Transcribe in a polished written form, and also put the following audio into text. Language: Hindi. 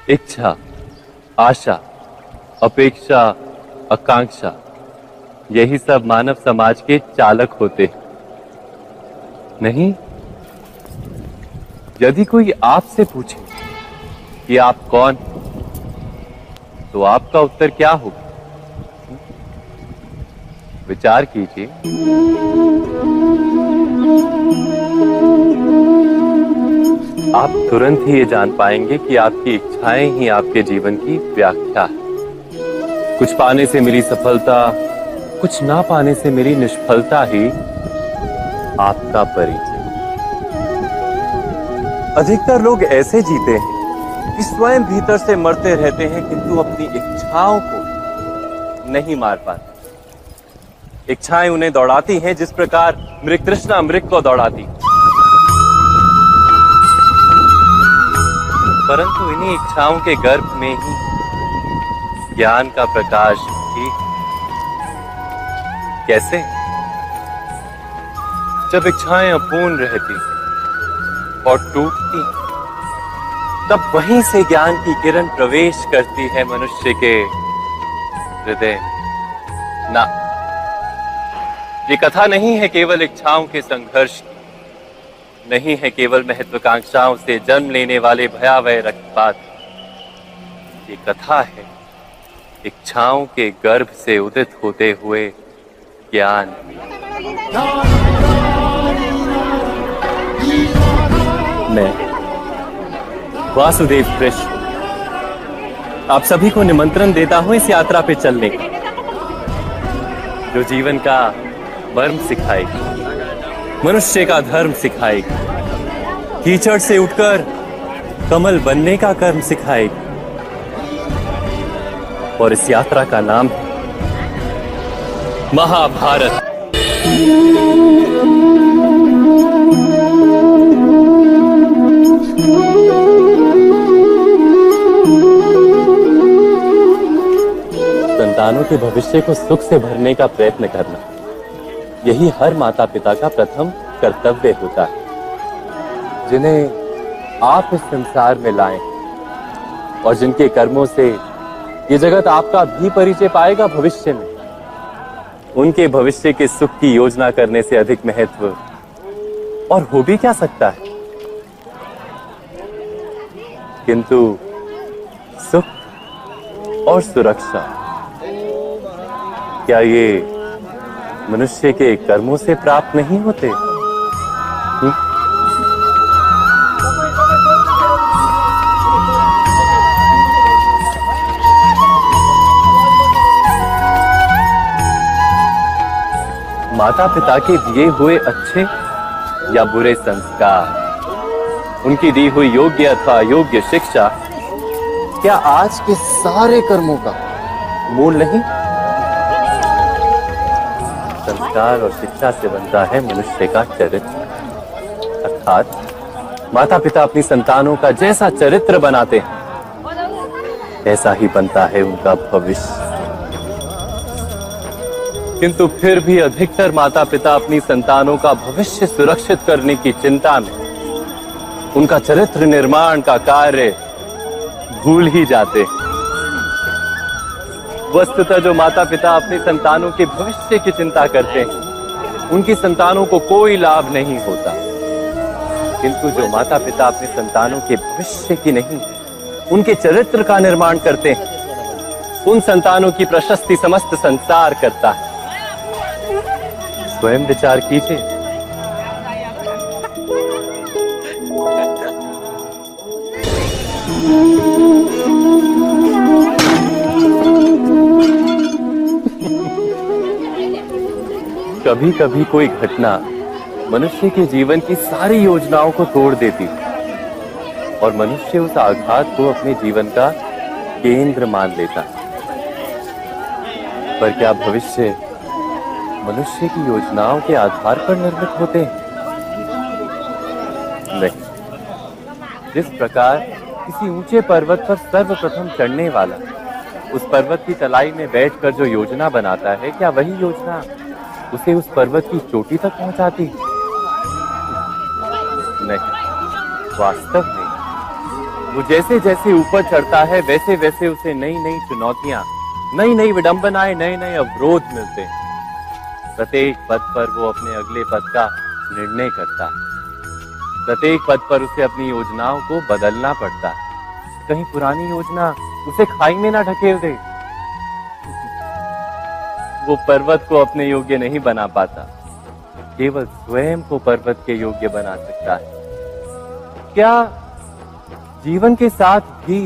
इच्छा, आशा, अपेक्षा, आकांक्षा, यही सब मानव समाज के चालक होते हैं। नहीं, यदि कोई आपसे पूछे कि आप कौन, तो आपका उत्तर क्या होगा? विचार कीजिए। आप तुरंत ही ये जान पाएंगे कि आपकी इच्छाएं ही आपके जीवन की व्याख्या है। कुछ पाने से मिली सफलता, कुछ ना पाने से मिली निष्फलता ही आपका परिचय। अधिकतर लोग ऐसे जीते हैं कि स्वयं भीतर से मरते रहते हैं, किंतु अपनी इच्छाओं को नहीं मार पाते। इच्छाएं उन्हें दौड़ाती हैं जिस प्रकार मृग तृष्णा मृग को दौड़ाती। परंतु इन्हीं इच्छाओं के गर्भ में ही ज्ञान का प्रकाश भी। कैसे? जब इच्छाएं अपूर्ण रहती और टूटती, तब वहीं से ज्ञान की किरण प्रवेश करती है मनुष्य के हृदय। ना, ये कथा नहीं है केवल इच्छाओं के संघर्ष की, नहीं है केवल महत्वाकांक्षाओं से जन्म लेने वाले भयावह रक्तपात। ये कथा है इच्छाओं के गर्भ से उदित होते हुए ज्ञान। मैं वासुदेव कृष्ण आप सभी को निमंत्रण देता हूं इस यात्रा पे चलने का, जो जीवन का मर्म सिखाएगी, मनुष्य का धर्म सिखाएगी, कीचड़ से उठकर कमल बनने का कर्म सिखाएगी। और इस यात्रा का नाम है महाभारत। संतानों के भविष्य को सुख से भरने का प्रयत्न करना, यही हर माता पिता का प्रथम कर्तव्य होता है, जिन्हें आप इस संसार में लाएं और जिनके कर्मों से ये जगत आपका भी परिचय पाएगा भविष्य में। उनके भविष्य के सुख की योजना करने से अधिक महत्व और हो भी क्या सकता है। किंतु सुख और सुरक्षा, क्या ये मनुष्य के कर्मों से प्राप्त नहीं होते? माता पिता के दिए हुए अच्छे या बुरे संस्कार, उनकी दी हुई योग्य अथवा अयोग्य शिक्षा, क्या आज के सारे कर्मों का मूल नहीं? संस्कार और शिक्षा से बनता है मनुष्य का चरित्र। अर्थात माता पिता अपनी संतानों का जैसा चरित्र बनाते हैं, ऐसा ही बनता है उनका भविष्य। किंतु फिर भी अधिकतर माता पिता अपनी संतानों का भविष्य सुरक्षित करने की चिंता में उनका चरित्र निर्माण का कार्य भूल ही जाते हैं। वस्तुतः जो माता पिता अपनी संतानों के भविष्य की चिंता करते हैं, उनकी संतानों को कोई लाभ नहीं होता। किंतु जो माता पिता अपने संतानों के भविष्य की नहीं, उनके चरित्र का निर्माण करते हैं, उन संतानों की प्रशस्ति समस्त संसार करता है। स्वयं विचार कीजिए। कभी कभी कोई घटना मनुष्य के जीवन की सारी योजनाओं को तोड़ देती है और मनुष्य उस आघात को अपने जीवन का केंद्र मान लेता है। पर क्या भविष्य मनुष्य की योजनाओं के आधार पर निर्मित होते हैं? नहीं। जिस प्रकार किसी ऊंचे पर्वत पर सर्वप्रथम चढ़ने वाला उस पर्वत की तलाई में बैठकर जो योजना बनाता है, क्या वही योजना उसे उस पर्वत की चोटी तक पहुंचाती है? नहीं। वास्तव में वो जैसे जैसे ऊपर चढ़ता है वैसे वैसे उसे नई नई चुनौतियां, नई नई विडंबनाएं, नए नए अवरोध मिलते हैं। प्रत्येक पद पर वो अपने अगले पद का निर्णय करता है। प्रत्येक पद पर उसे अपनी योजनाओं को बदलना पड़ता है। कहीं पुरानी योजना उसे खाई में ना ढकेल दे। वो पर्वत को अपने योग्य नहीं बना पाता, केवल स्वयं को पर्वत के योग्य बना सकता है। क्या जीवन के साथ भी